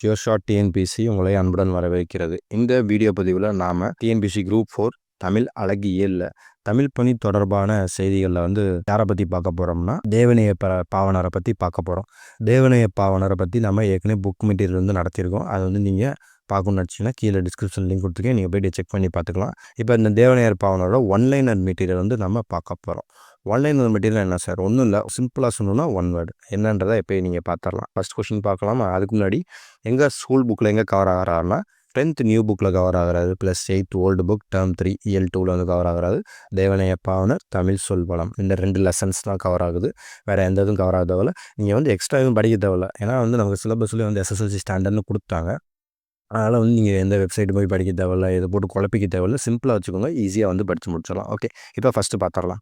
ஜியோஷாட் TNPSC உங்களை அன்புடன் வரவேற்கிறது. இந்த வீடியோ பதிவில் நாம் டிஎன்பிசி குரூப் 4 தமிழ் அழகு 7 தமிழ் பணி தொடர்பான செய்திகளில் யாரை பற்றி பார்க்க போகிறோம்னா தேவநேய பாவனரை பற்றி பார்க்க போகிறோம். தேவநேய பாவனரை பற்றி நம்ம ஏற்கனவே புக் மெட்டீரியல் நடத்தியிருக்கோம். அது நீங்கள் பார்க்கணும்னு நினச்சிங்கன்னா கீழே டிஸ்கிரிப்ஷன் லிங்க் கொடுத்துருக்கேன், நீங்கள் போய்ட்டு செக் பண்ணி பார்த்துக்கலாம். இப்போ இந்த தேவநேயர் பாவனரோட ஒன்லைனர் மெட்டீரியல் நம்ம பார்க்க போகிறோம். ஒன்லைனர் மெட்டீரியல் என்ன சார்? ஒன்றும் இல்லை, சிம்பிளாக சொல்லணும்னா ஒன் வேர்டு என்னன்றதை எப்போயும் நீங்கள் பார்த்துடலாம். ஃபஸ்ட் கொஸ்டின் பார்க்கலாமா? அதுக்கு முன்னாடி எங்கள் ஸ்கூல் புக்கில் எங்கே கவர் ஆகிறாருன்னா 10th நியூ புக்கில் கவர் ஆகிறாரு, plus 8th old book term 3 EL 2 cover ஆகிறாரு. தேவநேய பாவனர், தமிழ் சொல்வளம், இந்த 2 லெசன்ஸ் தான் கவர் ஆகுது. வேறு எந்த இதுவும் கவர் ஆக தேவையில்ல. நீங்கள் எக்ஸ்ட்ரா எதுவும் படிக்க தேவையில்ல. ஏன்னா நமக்கு சிலபஸ்லேயே SSLC ஸ்டாண்டர்ட்னு கொடுத்தாங்க. அதனால் நீங்கள் எந்த வெப்சைட்டு போய் படிக்க தேவையில்ல, இதை போட்டு குழப்பிக்க தேவையில்ல. சிம்பிளாக வச்சுக்கோங்க, ஈஸியாக படித்து முடிச்சிடலாம். ஓகே, இப்போ ஃபஸ்ட்டு பார்த்துடலாம்.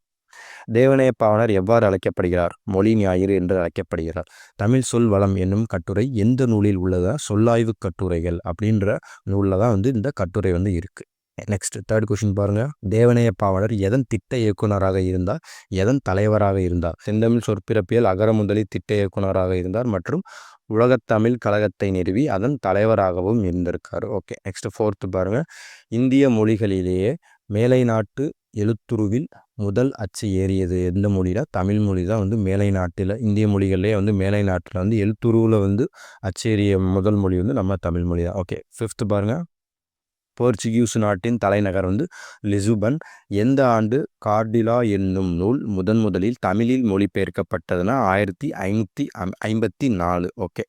தேவநேய பாவனர் எவ்வாறு அழைக்கப்படுகிறார்? மொழி ஞாயிறு என்று அழைக்கப்படுகிறார். தமிழ் சொல் வளம் என்னும் கட்டுரை எந்த நூலில் உள்ளதா? சொல்லாய்வு கட்டுரைகள் அப்படின்ற நூலில் தான் இந்த கட்டுரை இருக்குது. நெக்ஸ்ட் தேர்ட் கொஸ்டின் பாருங்க. தேவநேய பாவனர் எதன் திட்ட இயக்குனராக இருந்தார்? எதன் தலைவராக இருந்தார்? செந்தமிழ் சொற்பிறப்பியல் அகரமுதலி திட்ட இயக்குனராக இருந்தார் மற்றும் உலகத்தமிழ் கழகத்தை நிறுவி அதன் தலைவராகவும் இருந்திருக்கார். ஓகே, நெக்ஸ்ட் ஃபோர்த்து பாருங்க. இந்திய மொழிகளிலேயே மேலை நாட்டு எழுத்துருவில் முதல் அச்சு ஏறியது எந்த மொழினா? தமிழ் மொழி தான் மேலை நாட்டில், இந்திய மொழிகள்லேயே மேலை நாட்டில் எழுத்துருவில் அச்சேறிய முதல் மொழி நம்ம தமிழ் மொழி தான். ஓகே, ஃபிஃப்த்து பாருங்கள். போர்ச்சுகீஸ் நாட்டின் தலைநகர் லிசுபன். எந்த ஆண்டு கார்டிலா என்னும் நூல் முதலில் தமிழில் மொழிபெயர்க்கப்பட்டதுன்னா 1554. ஓகே,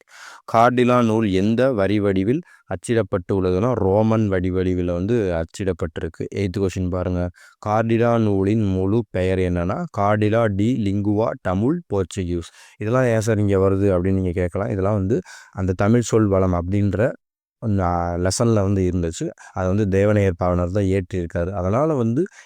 கார்டிலா நூல் எந்த வரி வடிவில் அச்சிடப்பட்டு உள்ளதுன்னா ரோமன் வடிவில் அச்சிடப்பட்டிருக்கு. 8th கொஸ்டின் பாருங்கள். கார்டிலா நூலின் முழு பெயர் என்னன்னா? கார்டிலா டி லிங்குவா டமுல் போர்ச்சுகீஸ். இதெல்லாம் ஏன் சார் இங்கே வருது அப்படின்னு நீங்கள் கேட்கலாம். இதெல்லாம் அந்த தமிழ் சொல் வளம் அப்படின்ற லெசனில் இருந்துச்சு. அதை தேவநேயர் பாவனர் தான் ஏற்றிருக்காரு. அதனால்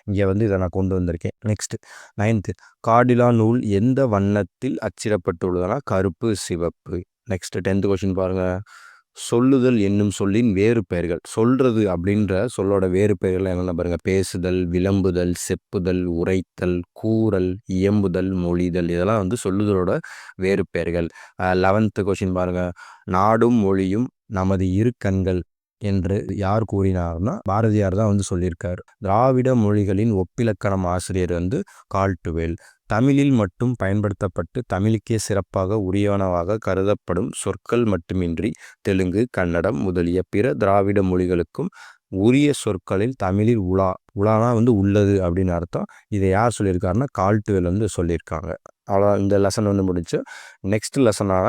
இங்கே இதை நான் கொண்டு வந்திருக்கேன். Next 9th. கார்டிலா நூல் எந்த வண்ணத்தில் அச்சிடப்பட்டுள்ளதுனா கருப்பு, சிவப்பு. நெக்ஸ்ட் 10th கொஸ்டின் பாருங்கள். சொல்லுதல் என்னும் சொல்லின் வேறு பெயர்கள். சொல்றது அப்படின்ற சொல்லோட வேறு பெயர்கள் என்னென்ன பாருங்கள். பேசுதல், விளம்புதல், செப்புதல், உரைத்தல், கூறல், இயம்புதல், மொழிதல், இதெல்லாம் சொல்லுதலோட வேறு பெயர்கள். 11th கொஸ்டின் பாருங்கள். நாடும் மொழியும் நமது இரு கண்கள் என்று யார் கூறினார்னா பாரதியார் தான் சொல்லியிருக்கார். திராவிட மொழிகளின் ஒப்பிலக்கணம் ஆசிரியர் கால்டுவேல். தமிழில் மட்டும் பயன்படுத்தப்பட்டு தமிழுக்கே சிறப்பாக உரியவனவாக கருதப்படும் சொற்கள் மட்டுமின்றி தெலுங்கு, கன்னடம் முதலிய பிற திராவிட மொழிகளுக்கும் உரிய சொற்களில் தமிழில் உலானா உள்ளது அப்படின்னு அர்த்தம். இதை யார் சொல்லியிருக்காருன்னா கால்டுவேல் சொல்லியிருக்காங்க. அவ்வளோ, இந்த லெசன் முடிச்சு. நெக்ஸ்ட் லெசனான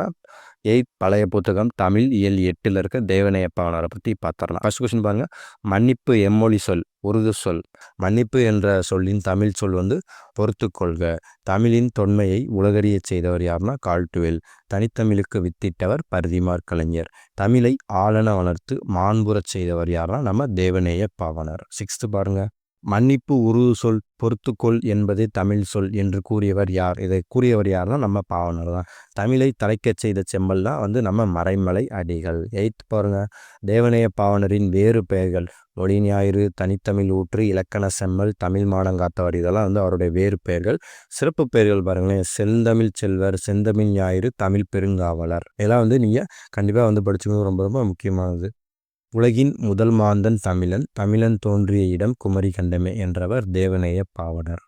8 பழைய புத்தகம் தமிழ் இயல் 8ல் இருக்க தேவநேய பாவனரை பற்றி பார்த்துடலாம். ஃபர்ஸ்ட் கொஸ்டின் பாருங்கள். மன்னிப்பு எம்மொழி சொல்? உருது சொல். மன்னிப்பு என்ற சொல்லின் தமிழ் சொல் பொறுத்து கொள்க. தமிழின் தொன்மையை உலகறிய செய்தவர் யாருன்னா கால்டுவேல். தனித்தமிழுக்கு வித்திட்டவர் பரிதிமாற் கலைஞர். தமிழை ஆளன வளர்த்து மாண்புறச் செய்தவர் யாருன்னா நம்ம தேவநேய பாவனர். 6th பாருங்கள். மன்னிப்பு உருது சொல் பொறுத்துக்கொள் என்பதே தமிழ் சொல் என்று கூறியவர் யார்? இதை கூறியவர் யார்னா நம்ம பாவனர் தான். தமிழை தலைக்கச் செய்த செம்மல் தான் நம்ம மறைமலை அடிகள். 8th பாருங்க. தேவநேய பாவனரின் வேறு பெயர்கள். மொழி ஞாயிறு, தனித்தமிழ் ஊற்று, இலக்கண செம்மல், தமிழ் மானங்காத்தவர், இதெல்லாம் அவருடைய வேறு பெயர்கள். சிறப்பு பெயர்கள் பாருங்களேன். செந்தமிழ் செல்வர், செந்தமிழ் ஞாயிறு, தமிழ் பெருங்காவலர். இதெல்லாம் நீங்கள் கண்டிப்பாக படிச்சுக்கணும், ரொம்ப ரொம்ப முக்கியமானது. உலகின் முதல் மாந்தன் தமிழன், தமிழன் தோன்றிய இடம் குமரி கண்டமே என்றவர் தேவநேய பாவனர்.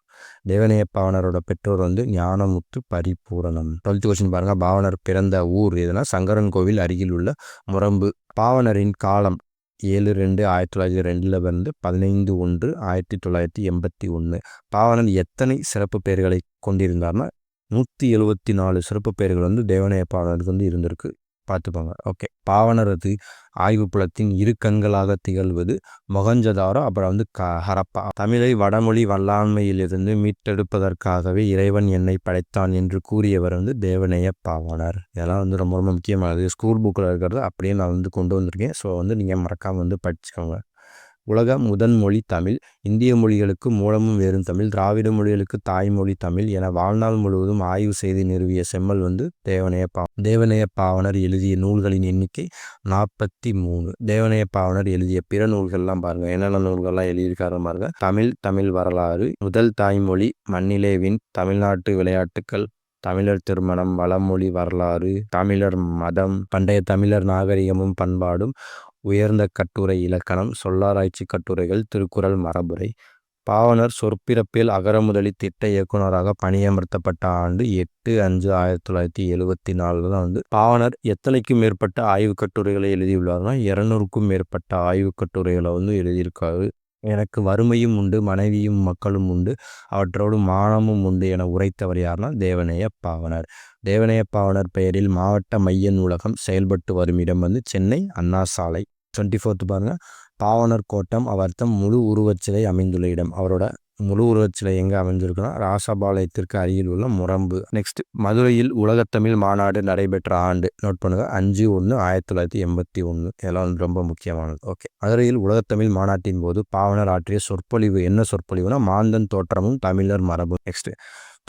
தேவநேய பாவனரோட பெற்றோர் ஞானமுத்து பரிபூரணம். 12th கொஸ்டின் பாருங்க. பாவனர் பிறந்த ஊர் எதுனா? சங்கரன் கோவில் அருகில் உள்ள முரம்பு. பாவனரின் காலம் 7/2/1902 பிறந்து 15/1/1981. பாவனர் எத்தனை சிறப்பு பெயர்களை கொண்டிருந்தார்னா 174 சிறப்பு பெயர்கள் தேவநேய பாவனருக்கு இருந்திருக்கு. பார்த்துக்கோங்க. ஓகே, பாவனரது ஆய்வு புலத்தின் இரு கண்களாக திகழ்வது மொகஞ்சதாரோ, அப்புறம் ஹரப்பா. தமிழை வடமொழி வல்லாண்மையிலிருந்து மீட்டெடுப்பதற்காகவே இறைவன் என்னை படைத்தான் என்று கூறியவர் தேவநேய பாவனர். இதெல்லாம் ரொம்ப ரொம்ப முக்கியமானது. ஸ்கூல் புக்கில் இருக்கிறது அப்படியே நான் கொண்டு வந்திருக்கேன். ஸோ நீங்கள் மறக்காமல் படிச்சுக்கோங்க. உலக முதன்மொழி தமிழ். இந்திய மொழிகளுக்கு மூலமும் வேறும் தமிழ். திராவிட மொழிகளுக்கு தாய்மொழி தமிழ் என வாழ்நாள் முழுவதும் ஆய்வு செய்து நிறுவிய செம்மல் தேவநேய பாவனர் எழுதிய நூல்களின் எண்ணிக்கை 43. தேவநேய பாவனர் எழுதிய பிற நூல்கள்லாம் பாருங்க, என்னென்ன நூல்கள்லாம் எழுதியிருக்காரு பாருங்க. தமிழ் வரலாறு, முதல் தாய்மொழி, மண்ணிலேவின், தமிழ்நாட்டு விளையாட்டுக்கள், தமிழர் திருமணம், வளமொழி வரலாறு, தமிழர் மதம், பண்டைய தமிழர் நாகரிகமும் பண்பாடும், உயர்ந்த கட்டுரை இலக்கணம், சொல்லாராய்ச்சி கட்டுரைகள், திருக்குறள் மரபுரை. பாவணர் சொற்பிறப்பியல் அகரமுதலி திட்ட இயக்குனராக பணியமர்த்தப்பட்ட ஆண்டு 8/5/1974 தான் பாவணர் எத்தனைக்கும் மேற்பட்ட ஆய்வுக் கட்டுரைகளை எழுதியுள்ளார்னா 200க்கும் மேற்பட்ட ஆய்வுக் கட்டுரைகளை எழுதியிருக்காரு. எனக்கு வறுமையும் உண்டு, மனைவியும் மக்களும் உண்டு, அவற்றோடு மானமும் உண்டு என உரைத்தவர் யார்னா தேவநேய பாவணர். தேவநேய பாவணர் பெயரில் மாவட்ட மைய நூலகம் செயல்பட்டு வரும் இடம் சென்னை அண்ணா சாலை. 24th பாருங்க, பாவணர் கோட்டம் அவர்தம் முழு உருவச்சிலை அமைந்துள்ள இடம். அவரோட முழு உருவச்சிலை எங்கே அமைஞ்சிருக்குன்னா ராசபாளையத்திற்கு அருகில் உள்ள முரம்பு. நெக்ஸ்ட், மதுரையில் உலகத்தமிழ் மாநாடு நடைபெற்ற ஆண்டு நோட் பண்ணுங்க, 5/1/1981. இதெல்லாம் ரொம்ப முக்கியமானது. ஓகே, மதுரையில் உலகத்தமிழ் மாநாட்டின் போது பாவணர் ஆற்றிய சொற்பொழிவு என்ன சொற்பொழிவுனா மாந்தன் தோற்றமும் தமிழர் மரபும். நெக்ஸ்ட்,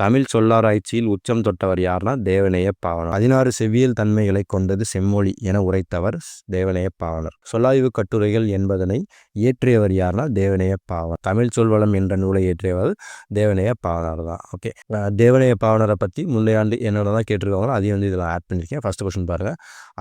தமிழ் சொல்லாராய்ச்சியில் உச்சம் தொட்டவர் யார்னா தேவநேய பாவனர். 16 செவ்வியல் தன்மைகளை கொண்டது செம்மொழி என உரைத்தவர் தேவநேய பாவனர். சொல்லாய்வு கட்டுரைகள் என்பதனை இயற்றியவர் யார்னா தேவநேய பாவனர். தமிழ் சொல்வளம் என்ற நூலை இயற்றியவர் தேவநேய பாவனர் தான். ஓகே, தேவநேய பாவனரை பற்றி முந்தைய ஆண்டு என்னோட தான் கேட்டிருக்காங்களோ அதையும் இதில் ஆட் பண்ணியிருக்கேன். ஃபர்ஸ்ட் கொஸ்டின் பாருங்க,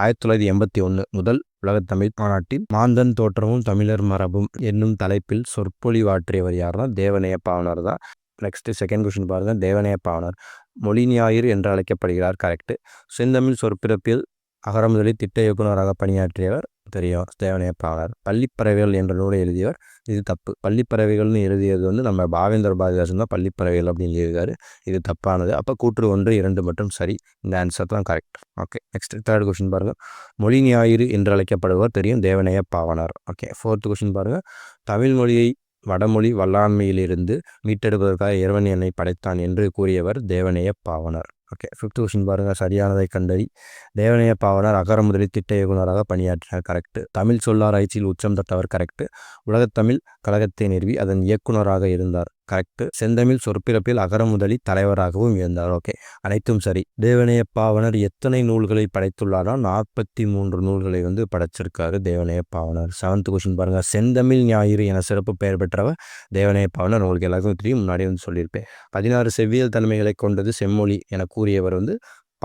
1981 முதல் உலகத்தமிழ் மாநாட்டில் மாந்தன் தோற்றமும் தமிழர் மரபும் என்னும் தலைப்பில் சொற்பொழிவாற்றியவர் யார்னா தேவநேய பாவனர் தான். நெக்ஸ்ட், செகண்ட் கொஸ்டின் பாருங்க, தேவநேய பாவனர் மொழி ஞாயிறு என்று அழைக்கப்படுகிறார். கரெக்ட். செந்தமிழ் சொற்பிறப்பில் அகரமுதலி திட்ட இயக்குனராக பணியாற்றியவர் தெரியும், தேவநேய பாவனர். பள்ளிப்பறவைகள் என்ற நூலை எழுதியவர், இது தப்பு. பள்ளிப்பறவைகள்னு எழுதியது நம்ம பாவேந்தர பாரதிதாசன் தான் பள்ளிப்பறவைகள் அப்படின்னு எழுதியிருக்காரு, இது தப்பானது. அப்போ கூற்று 1, 2 மட்டும் சரி. இந்த ஆன்சர் தான் correct. Okay, next third question பாருங்க, மொழி ஞாயிறு என்று அழைக்கப்படுவர் தெரியும், தேவநேய பாவனர். ஓகே, ஃபோர்த் கொஸ்டின் பாருங்க, தமிழ் மொழியை வடமொழி வல்லாண்மையிலிருந்து மீட்டெடுப்பதற்காக இறைவன் என்னை படைத்தான் என்று கூறியவர் தேவநேய பாவனர். ஓகே, ஃபிஃப்த் கொஸ்டின் பாருங்க, சரியானதை கண்டறி. தேவநேய பாவனர் அகரமுதலி திட்ட இயக்குனராக பணியாற்றினார். கரெக்ட். தமிழ் சொல்லாராய்ச்சியில் உச்சம் தொட்டவர். கரெக்ட். உலகத்தமிழ் கழகத்தை நிறுவி அதன் இயக்குனராக இருந்தார். கரெக்ட். செந்தமிழ் சொற்பிறப்பில் அகரமுதலி தலைவராகவும் இருந்தார். ஓகே, அனைத்தும் சரி. தேவநேய பாவனர் எத்தனை நூல்களை படைத்துள்ளாரா 43 நூல்களை படைச்சிருக்காரு தேவநேய பாவனர். 7th கொஸ்டின் பாருங்க, செந்தமிழ் ஞாயிறு என சிறப்பு பெயர் பெற்றவர் தேவநேய பாவனர். உங்களுக்கு எல்லாருக்கும் தெரியும், முன்னாடி சொல்லியிருப்பேன். 16 செவ்வியல் தன்மைகளை கொண்டது செம்மொழி என கூறியவர்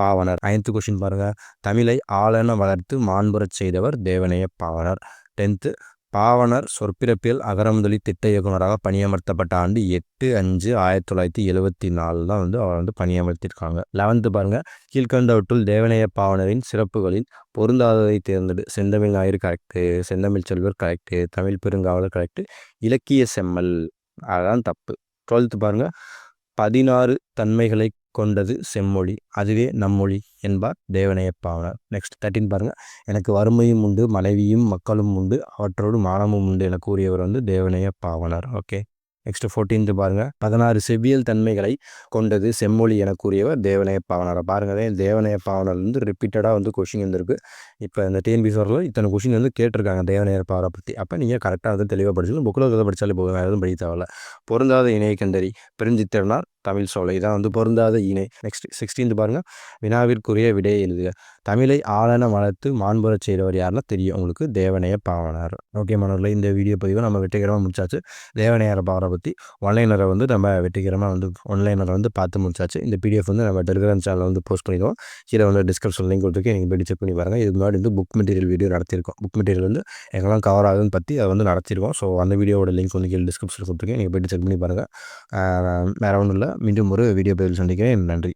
பாவனர். 9th கொஸ்டின் பாருங்க, தமிழை ஆளென வளர்த்து மாண்புறச் செய்தவர் தேவநேய பாவனர். 10th, பாவனர் சொற்பிறப்பியல் அகரமுதலி திட்ட இயக்குனராக பணியமர்த்தப்பட்ட ஆண்டு 8/5/1974 தான் அவர் பணியமர்த்திருக்காங்க. 11th பாருங்க, கீழ்கண்டவற்றுள் தேவநேய பாவனரின் சிறப்புகளில் பொருந்தாததை தேர்ந்தெடு. செந்தமிழ் ஞாயிறு கரெக்டு, செந்தமிழ் செல்வர் கரெக்டு, தமிழ் பெருங்காவலர் கரெக்டு, இலக்கிய செம்மல் அதான் தப்பு. 12th பாருங்க, 16 தன்மைகளை கொண்டது செம்மொழி, அதுவே நம்மொழி என்பார் தேவநேய பாவனர். நெக்ஸ்ட் 13 பாருங்க, எனக்கு வறுமையும் உண்டு, மனைவியும் மக்களும் உண்டு, அவற்றோடு மானமும் உண்டு என கூறியவர் தேவநேய பாவனர். ஓகே, நெக்ஸ்ட் 14th பாருங்க, 16 செவ்வியல் தன்மைகளை கொண்டது செம்மொழி என கூறியவர் தேவநேய பாவனரை. பாருங்க, தேவநேய பாவனர் ரிப்பீட்டடாக கொஷின் இருந்திருக்கு. இப்போ இந்த டிஎன்பிசியில் இத்தனை கொஷின் கேட்டிருக்காங்க தேவநேய பாவனை பற்றி. அப்போ நீங்கள் கரெக்டாக தெளிவாக படிச்சு புக்கில் படித்தாலே போதும், வேறு எதுவும் படிக்க தேவையில்ல. பொருந்தாத இணையை கண்டறி. பிரிஞ்சித்திறனார் தமிழ் சோலை தான் பொருந்தாத இணை. நெக்ஸ்ட் 16th பாருங்க, வினாவிற்குரிய விடையை எழுதுக. தமிழை ஆளென வளர்த்து மாண்புறச் செய்தவர் யாருன்னா தெரியும் உங்களுக்கு, தேவநேய பாவனர். ஓகே மாணவர்களே, இந்த வீடியோ பதிவை நம்ம வெற்றிகரமாக முடிச்சாச்சு. தேவநேய பாவனை பற்றி ஒன்லைனரை நம்ம வெற்றிகரமாக ஒன்லைனரை பார்த்து முடிச்சாச்சு. இந்த பிடிஎஃப் நம்ம டெலிகிராம் சேனலில் போஸ்ட் பண்ணிடுவோம். கீழே டிஸ்கிரிப்ஷன் லிங்க் கொடுத்துருக்கு, நீங்கள் போய் செக் பண்ணி பாருங்கள். இது முன்னாடி புக் மெட்டீரியல் வீடியோ நடத்தியிருக்கோம். புக் மெட்டீரியல் எங்கெல்லாம் கவர் ஆகுதுன்னு பற்றி அதை நடத்திருக்கோம். ஸோ அந்த வீடியோட லிங்க் கீழே டிஸ்கிரிப்ஷன் கொடுத்துருக்கேன், நீங்கள் போய்ட்டு செக் பண்ணி பாருங்கள். வேறு ஒன்றும் இல்லை, மீண்டும் ஒரு வீடியோ பதிவில் சந்திக்கிறேன். நன்றி.